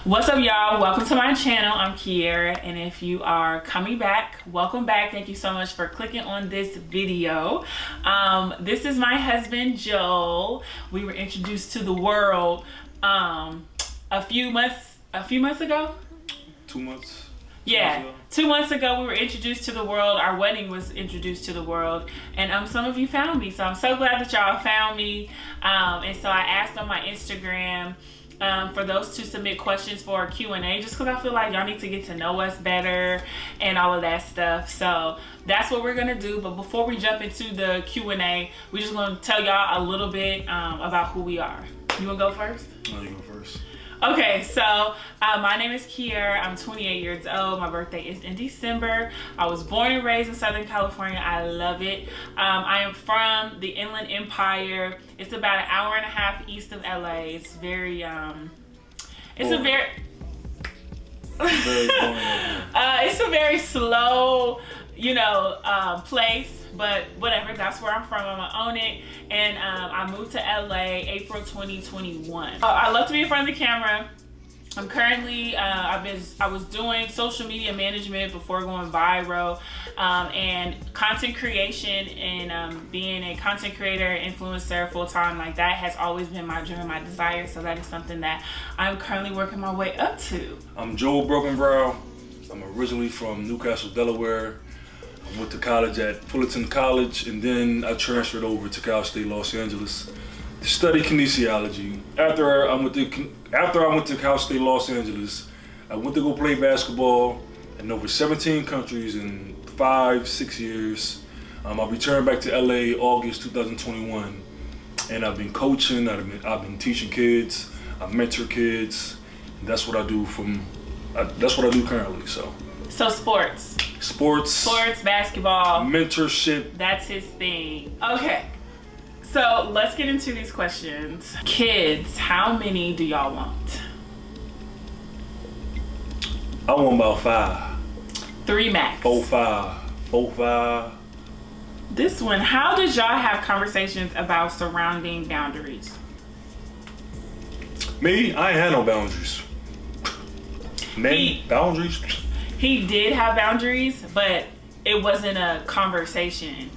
What's up, y'all? Welcome to my channel. I'm Kiera, and if you are coming back, welcome back. Thank you so much for clicking on this video. This is my husband, Joel. We were introduced to the world a few months ago. 2 months. Yeah, 2 months ago we were introduced to the world. Our wedding was introduced to the world, and some of you found me, so I'm so glad that y'all found me. And so I asked on my Instagram for those to submit questions for a Q&A, just because I feel like y'all need to get to know us better and all of that stuff. So that's what we're gonna do. But before we jump into the Q&A, we're just gonna tell y'all a little bit about who we are. You wanna go first? No, you go first. Okay, so my name is Kiera. I'm 28 years old. My birthday is in December. I was born and raised in Southern California. I love it. I am from the Inland Empire. It's about an hour and a half east of LA. It's very, it's a very, it's a very slow, place. But whatever, that's where I'm from. I'm gonna own it. And I moved to LA April 2021. I love to be in front of the camera. I'm currently, I was doing social media management before going viral, and content creation, and being a content creator, influencer full time, like that has always been my dream, my desire. So that is something that I'm currently working my way up to. I'm Joel Brokenbrow. I'm originally from Newcastle, Delaware. I went to college at Fullerton College, and then I transferred over to Cal State Los Angeles to study kinesiology. After I went to Cal State Los Angeles, I went to go play basketball in over 17 countries in 5-6 years. I returned back to LA August 2021, and I've been coaching. I've been teaching kids. I mentor kids. And that's what I do that's what I do currently. So sports, basketball, mentorship. That's his thing. Okay, so let's get into these questions. Kids, how many do y'all want? I want about 5. 3 max. 4, 5. This one, how did y'all have conversations about surrounding boundaries? Me, I ain't had no boundaries. Boundaries? He did have boundaries, but it wasn't a conversation.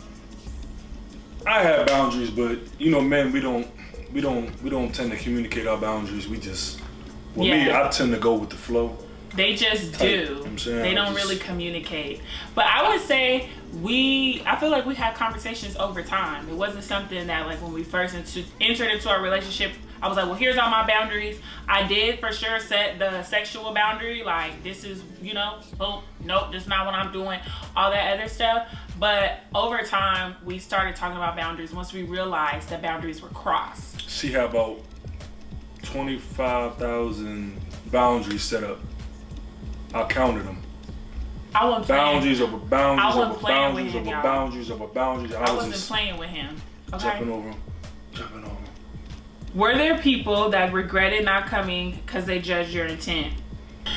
I have boundaries, but men, we don't tend to communicate our boundaries. Me, I tend to go with the flow. They just do. They don't really communicate. But I would say I feel like we had conversations over time. It wasn't something that, like, when we first entered into our relationship, I was like, well, here's all my boundaries. I did for sure set the sexual boundary, like, this is, boom, nope, this is not what I'm doing, all that other stuff. But over time, we started talking about boundaries once we realized that boundaries were crossed. She had about 25,000 boundaries set up. I counted them. I wasn't playing. Boundaries over boundaries I wasn't over playing boundaries with him, over y'all. boundaries over boundaries. I wasn't playing with him. Okay? Jumping over. Were there people that regretted not coming because they judged your intent?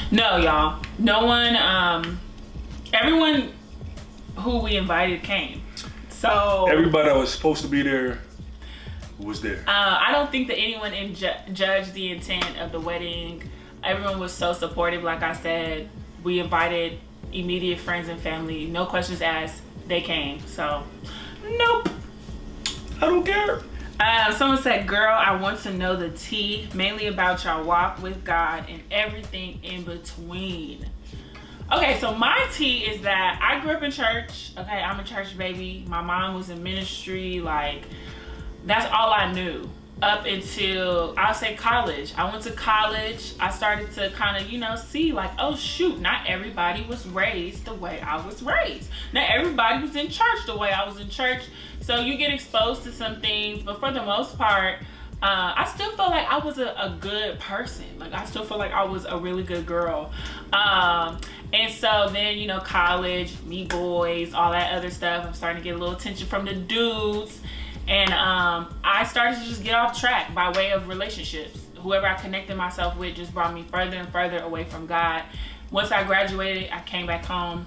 No, y'all. No one, everyone who we invited came. So everybody that was supposed to be there was there. I don't think that anyone judged the intent of the wedding. Everyone was so supportive. Like I said, we invited immediate friends and family. No questions asked. They came. So, nope. I don't care. Someone said, girl, I want to know the tea, mainly about your walk with God and everything in between. Okay, so my tea is that I grew up in church. Okay, I'm a church baby. My mom was in ministry. Like, that's all I knew up until, I'll say, college. I went to college. I started to kind of, see, like, oh shoot, not everybody was raised the way I was raised. Not everybody was in church the way I was in church. So you get exposed to some things, but for the most part, I still feel like I was a good person. Like, I still feel like I was a really good girl. And so then, college, me boys, all that other stuff. I'm starting to get a little attention from the dudes. And I started to just get off track by way of relationships. Whoever I connected myself with just brought me further and further away from God. Once I graduated, I came back home.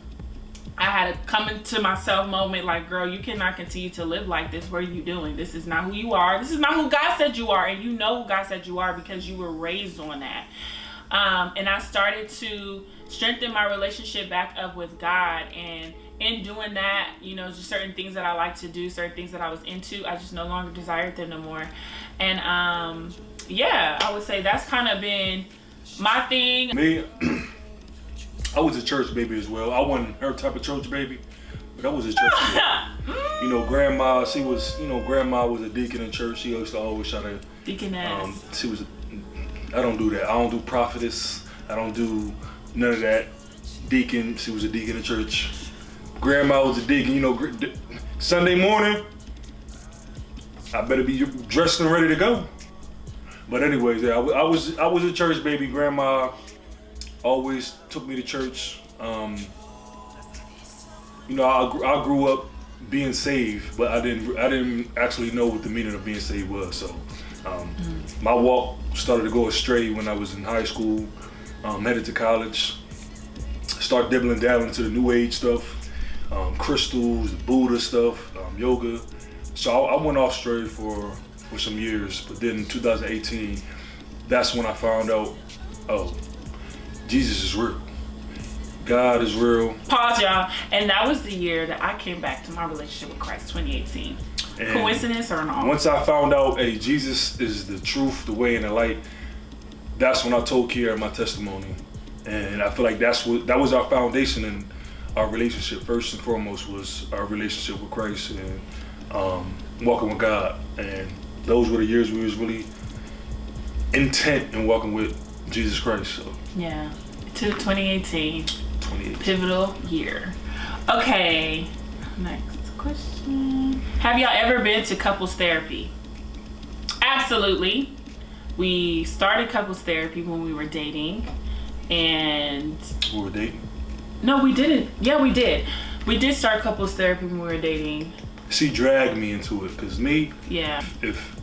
I had a coming to myself moment, like, girl, you cannot continue to live like this. What are you doing? This is not who you are. This is not who God said you are. And you know who God said you are because you were raised on that. And I started to strengthen my relationship back up with God. And in doing that, you know, just certain things that I like to do, certain things that I was into, I just no longer desired them no more. And yeah, I would say that's kind of been my thing. Me, I was a church baby as well. I wasn't her type of church baby, but I was a church baby. You know, grandma was a deacon in church. She used to always try to Deaconess. I don't do that. I don't do prophetess. I don't do none of that. Deacon, she was a deacon in church. Grandma was a deacon. You know, Sunday morning, I better be dressed and ready to go. But anyways, yeah, I was a church baby. Grandma always took me to church. You know, I grew up being saved, but I didn't actually know what the meaning of being saved was. So my walk started to go astray when I was in high school, headed to college. Start dabbling into the new age stuff, crystals, Buddha stuff, yoga. So I went off straight for some years, but then in 2018, that's when I found out, oh, Jesus is real. God is real. Pause, y'all. And that was the year that I came back to my relationship with Christ, 2018. And coincidence or not? Once I found out, hey, Jesus is the truth, the way, and the light, that's when I told Kiara my testimony. And I feel like that was our foundation in our relationship. First and foremost was our relationship with Christ and walking with God. And those were the years we was really intent in walking with Jesus Christ. So yeah, to 2018. Pivotal year. Okay, next question. Have y'all ever been to couples therapy? Absolutely. We started couples therapy when we were dating, and we were dating? No, we didn't. Yeah, we did. We did start couples therapy when we were dating. She dragged me into it, cause me. Yeah. If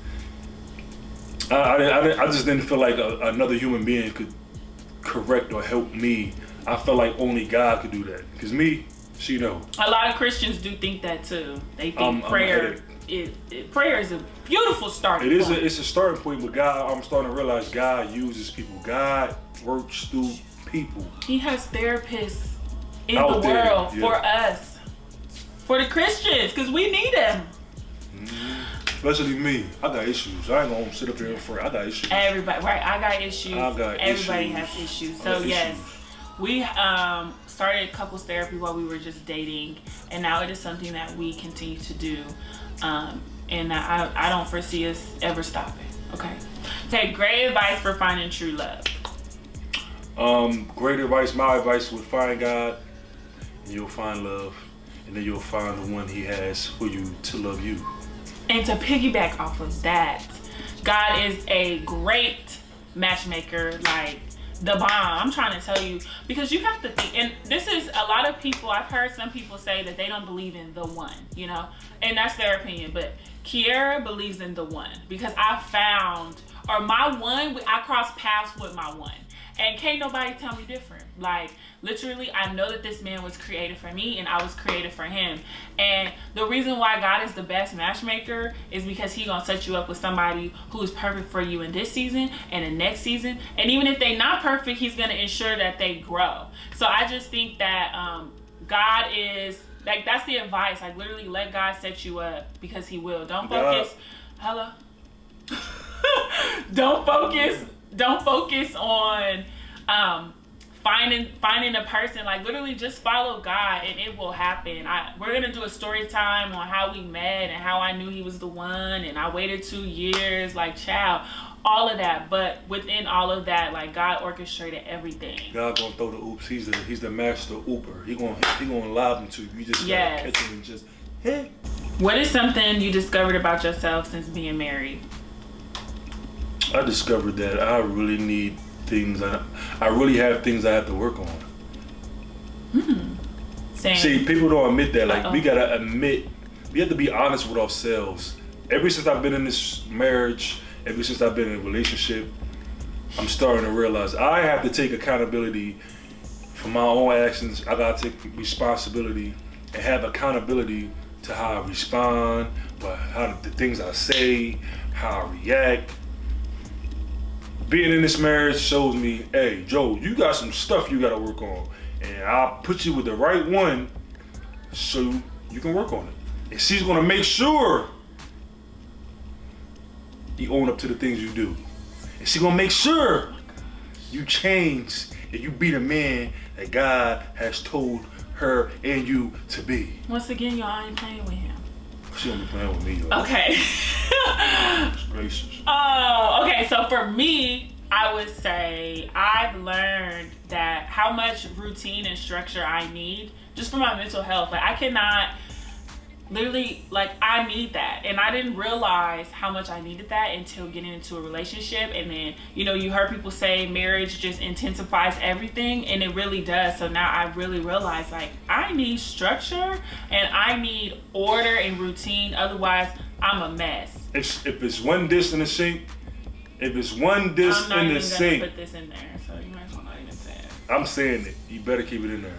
I just didn't feel like another human being could correct or help me. I felt like only God could do that. Cause me, she know. A lot of Christians do think that too. They think prayer is a beautiful starting point. It's a starting point, but God, I'm starting to realize God uses people. God works through people. He has therapists in the world for us, for the Christians, because we need them. Especially me. I got issues. I ain't gonna sit up here and front. I got issues. Everybody, right? I got issues. Everybody has issues. So yes, we started couples therapy while we were just dating, and now it is something that we continue to do, and I don't foresee us ever stopping. Okay. Take great advice for finding true love. Great advice. My advice would find God, and you'll find love, and then you'll find the one He has for you to love you. And to piggyback off of that, God is a great matchmaker, like the bomb. I'm trying to tell you, because you have to think, and this is a lot of people, I've heard some people say that they don't believe in the one, you know, and that's their opinion, but Kiara believes in the one, because I found, or my one, I crossed paths with my one, and can't nobody tell me different. Like, literally, I know that this man was created for me and I was created for him. And the reason why God is the best matchmaker is because He gonna set you up with somebody who is perfect for you in this season and the next season. And even if they not perfect, He's gonna ensure that they grow. So I just think that God is, like, that's the advice. Like, literally let God set you up, because He will. Don't focus. Hello? Don't focus on finding a person. Like, literally just follow God and it will happen. We're gonna do a story time on how we met and how I knew He was the one, and I waited 2 years, like, child, all of that. But within all of that, like, God orchestrated everything. God gonna throw the oops. He's the master ooper. He gonna lob them to you. You just gotta catch him and just hey. What is something you discovered about yourself since being married? I discovered that I really need things. I really have things I have to work on. Same. See, people don't admit that. Like, we gotta admit, we have to be honest with ourselves. Ever since I've been in this marriage, ever since I've been in a relationship, I'm starting to realize I have to take accountability for my own actions. I gotta take responsibility and have accountability to how I respond, but how the things I say, how I react. being in this marriage shows me, hey, Joe, you got some stuff you got to work on, and I'll put you with the right one so you can work on it. And she's gonna make sure you own up to the things you do, and she's gonna make sure you change and you be the man that God has told her and you to be. Once again, y'all ain't playing with him. She don't be playing with me, though. Okay. It's gracious. Oh, okay. So for me, I would say I've learned that how much routine and structure I need just for my mental health. Like I cannot literally, like I need that. And I didn't realize how much I needed that until getting into a relationship. And then, you know, you heard people say marriage just intensifies everything, and it really does. So now I really realize like I need structure and I need order and routine. Otherwise I'm a mess. If it's one dish in the sink, if it's one dish in the sink, put this in there, so you might as well not even say it. I'm saying it. You better keep it in there.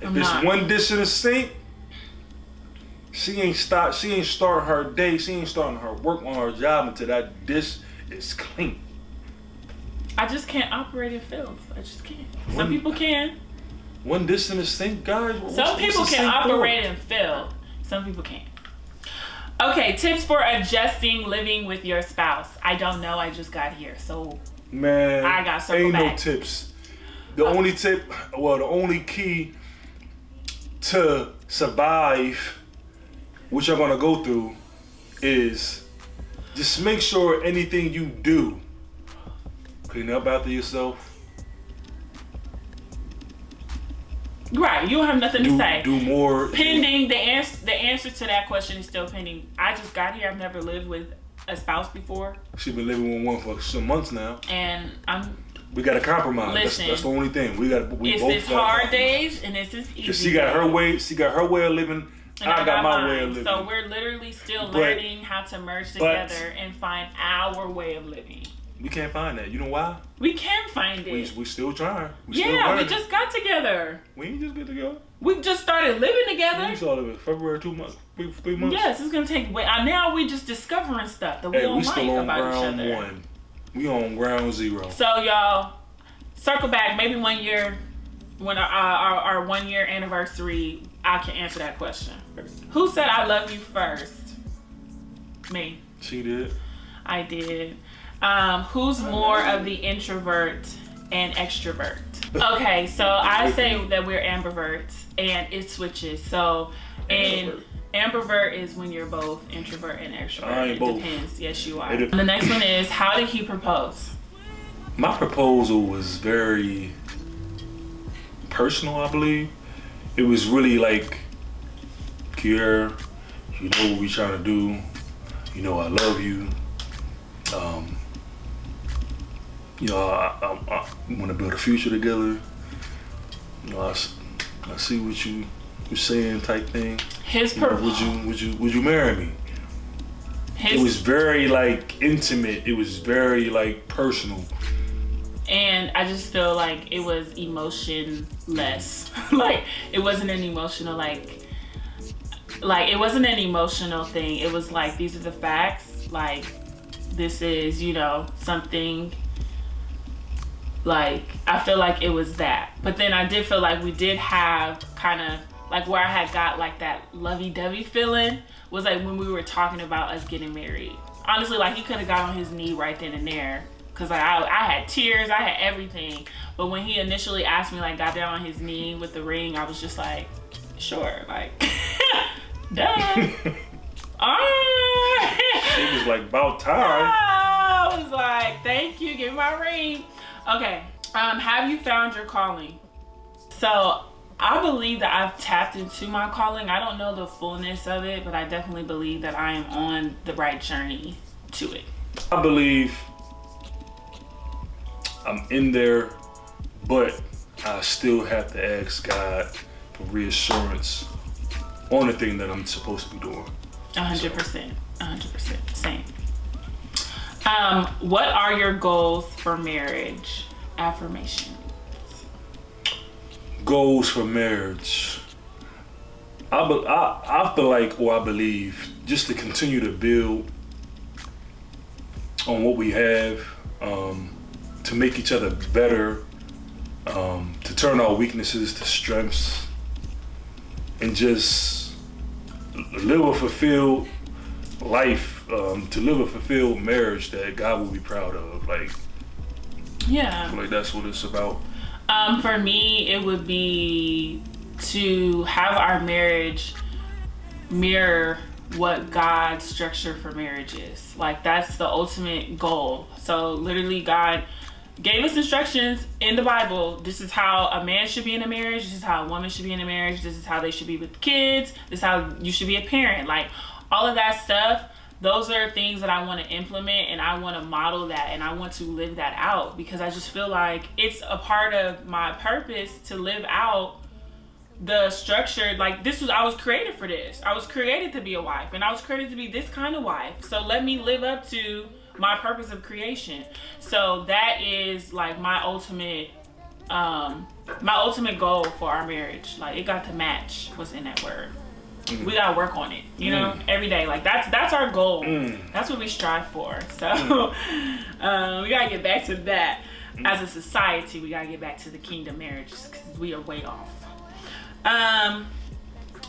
If I'm it's not. one dish in the sink, she ain't starting her day. She ain't starting her work on her job until that dish is clean. I just can't operate in filth. I just can't. Some people can. One dish in the sink, guys. Some people can operate in filth. Some people can't. Okay, tips for adjusting living with your spouse. I don't know. I just got here, so man, I got circle ain't back. no tips. The only tip, well, the only key to survive what you're gonna go through is just make sure anything you do, clean up after yourself. Right, you don't have nothing to say. Do more. Pending, the answer to that question is still pending. I just got here. I've never lived with a spouse before. She's been living with one for some months now. And we got to compromise. Listen, that's the only thing. It's hard days and it's easy. Because she got her way. She got her way of living. And I got my way of living. So we're literally still learning how to merge together and find our way of living. We can't find that. You know why? We can find it. We still trying. We just got together. We ain't just get together. We just started living together. We started in February, 3 months. Yes, it's gonna take. Now we just discovering stuff that we don't like about each other. One. We on ground zero. So y'all, circle back. Maybe 1 year, when our 1 year anniversary, I can answer that question. Who said I love you first? Me. She did. I did. Who's more of the introvert and extrovert? Okay, so I say that we're ambiverts, and it switches. So, ambivert is when you're both introvert and extrovert. I ain't both. Depends. Yes, you are. And the next one is, how did he propose? My proposal was very personal, I believe. It was really like, Kiera, you know what we trying to do. You know I love you. You know, I want to build a future together. You know, I see what you're saying, type thing. Would you marry me? It was very like intimate. It was very like personal. And I just feel like it was emotionless. Like it wasn't an emotional like it wasn't an emotional thing. It was like, these are the facts. Like this is, you know, something. Like, I feel like it was that. But then I did feel like we did have kind of, like where I had got like that lovey-dovey feeling was like when we were talking about us getting married. Honestly, like he could have got on his knee right then and there. Cause like I had tears, I had everything. But when he initially asked me, like got down on his knee with the ring, I was just like, sure, like, duh. It was like about time. I was like, thank you, give me my ring. Okay, have you found your calling? So I believe that I've tapped into my calling. I don't know the fullness of it, but I definitely believe that I am on the right journey to it. I believe I'm in there, but I still have to ask God for reassurance on the thing that I'm supposed to be doing. 100%, 100%, same. What are your goals for marriage? Affirmation. Goals for marriage. I feel like, or I believe, just to continue to build on what we have, to make each other better, to turn our weaknesses to strengths, and just live a fulfilled life, to live a fulfilled marriage that God will be proud of. Like, yeah, I feel like that's what it's about. For me, it would be to have our marriage mirror what God's structure for marriage is. Like, that's the ultimate goal. So literally, God gave us instructions in the Bible. This is how a man should be in a marriage. This is how a woman should be in a marriage. This is how they should be with kids. This is how you should be a parent. Like, all of that stuff, those are things that I want to implement, and I want to model that, and I want to live that out, because I just feel like it's a part of my purpose to live out the structure. Like, I was created for this. I was created to be a wife, and I was created to be this kind of wife. So let me live up to my purpose of creation. So that is like my ultimate goal for our marriage. Like, it got to match what's in that word. We gotta work on it, you know, every day. Like, that's our goal. That's what we strive for. So we gotta get back to that. As a society, we gotta get back to the kingdom marriages, because we are way off.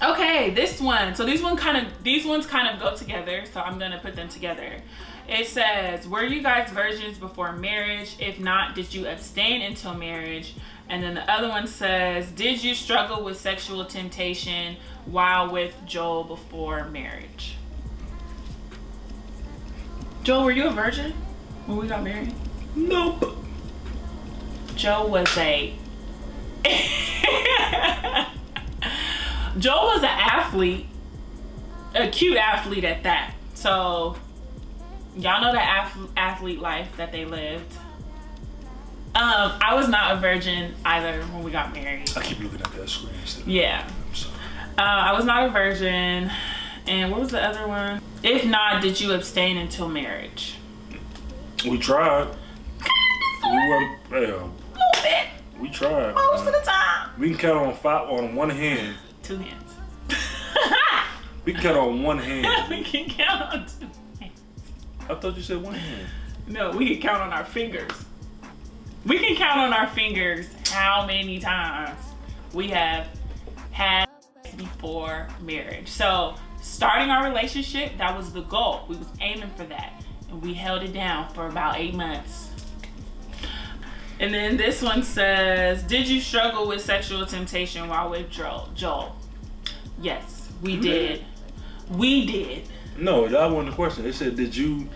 Okay, this one. So these ones kind of go together. So I'm gonna put them together. It says, were you guys virgins before marriage? If not, did you abstain until marriage? And then the other one says, did you struggle with sexual temptation while with Joel before marriage? Joel, were you a virgin when we got married? Nope. Joel was Joel was an athlete, a cute athlete at that. So y'all know the athlete life that they lived. I was not a virgin either when we got married. I keep looking at that screen instead. Yeah. I was not a virgin. And what was the other one? If not, did you abstain until marriage? We tried. We went, A little bit. we tried. Most of the time. We can count on one hand. 2 hands. We can count on one hand. We can count on 2 hands. I thought you said one hand. No, we can count on our fingers. We can count on our fingers how many times we have had before marriage. So starting our relationship, that was the goal. We was aiming for that. And we held it down for about 8 months. And then this one says, did you struggle with sexual temptation while with Joel? Yes, we did. We did. No, that wasn't the question. They said, did you?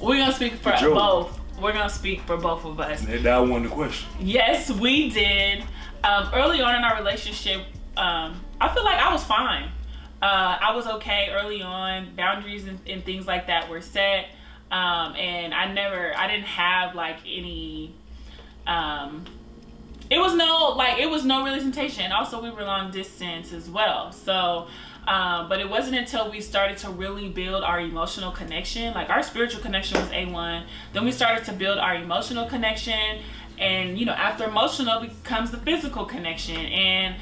We're going to speak for both. We're going to speak for both of us. That wasn't the question. Yes, we did. Early on in our relationship, I feel like I was fine. I was okay early on. Boundaries and things like that were set. And I didn't have like any, it was no really temptation. Also, we were long distance as well. So, but it wasn't until we started to really build our emotional connection. Like, our spiritual connection was A1. Then we started to build our emotional connection. And, you know, after emotional becomes the physical connection. And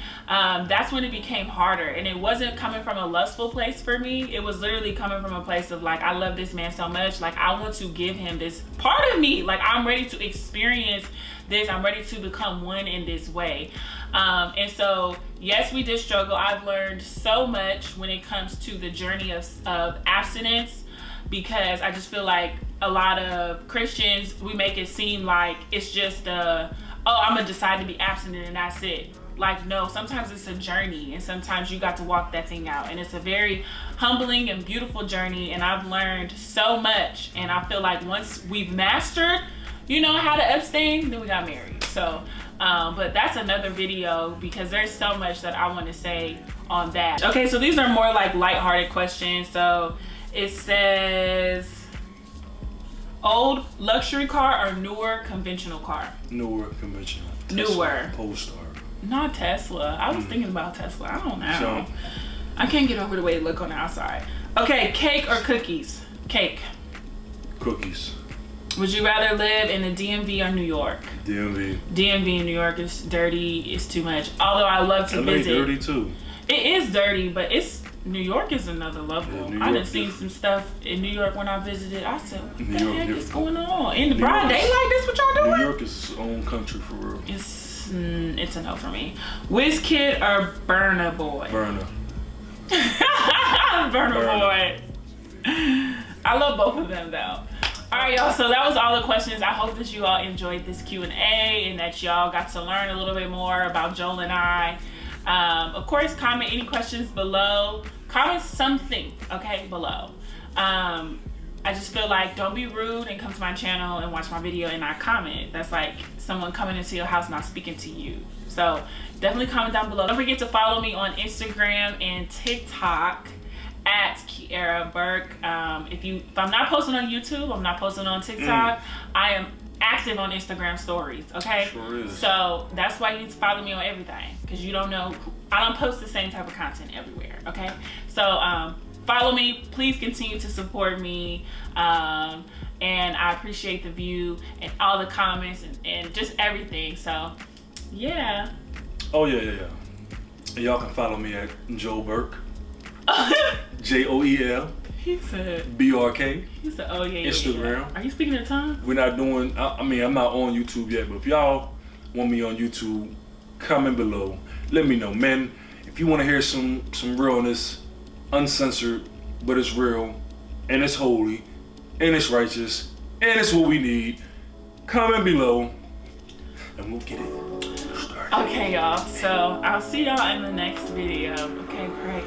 that's when it became harder. And it wasn't coming from a lustful place for me. It was literally coming from a place of, like, I love this man so much. Like, I want to give him this part of me. Like, I'm ready to experience this. I'm ready to become one in this way. And so, yes, we did struggle. I've learned so much when it comes to the journey of abstinence, because I just feel like a lot of Christians, we make it seem like it's just I'm gonna decide to be abstinent and that's it. Like, no, sometimes it's a journey, and sometimes you got to walk that thing out, and it's a very humbling and beautiful journey. And I've learned so much, and I feel like once we've mastered, you know, how to abstain, then we got married. So but that's another video, because there's so much that I want to say on that. Okay, so these are more like lighthearted questions. So it says, old luxury car or newer conventional car? Newer conventional. Newer. Polestar. Not Tesla. I was thinking about Tesla. I don't know. So, I can't get over the way it look on the outside. Okay, cake or cookies? Cake. Cookies. Would you rather live in the DMV or New York? DMV. DMV in New York is dirty. It's too much. Although I love to LA visit. dirty too. It is dirty, but it's New York is another level. Yeah, New I done York seen is- some stuff in New York when I visited. I said, what New the York heck is different. going on? In the New broad York is- daylight, this what y'all doing? New York is its own country for real. It's a no for me. WizKid or Burna Boy? Burner. Burna Boy. I love both of them though. All right, y'all. So that was all the questions. I hope that you all enjoyed this Q&A and that y'all got to learn a little bit more about Joel and I. Of course, comment any questions below. Comment something, okay, below. I just feel like don't be rude and come to my channel and watch my video and not comment. That's like someone coming into your house not speaking to you. So definitely comment down below. Don't forget to follow me on Instagram and TikTok at Kiera Burke. If I'm not posting on YouTube, I'm not posting on TikTok, I am active on Instagram stories, okay? Sure is. So that's why you need to follow me on everything, because you don't know, I don't post the same type of content everywhere, okay? So follow me, please continue to support me, and I appreciate the view and all the comments and just everything. So yeah. Oh yeah. And y'all can follow me at Joel Burke. JOEL He said, BRK. he said, oh yeah. Instagram. Are you speaking in tongues? We're not doing. I mean, I'm not on YouTube yet, but if y'all want me on YouTube, comment below. Let me know, man. If you want to hear some realness, uncensored, but it's real, and it's holy, and it's righteous, and it's what we need, comment below, and we'll get it started. Okay, y'all. So I'll see y'all in the next video. Okay, great.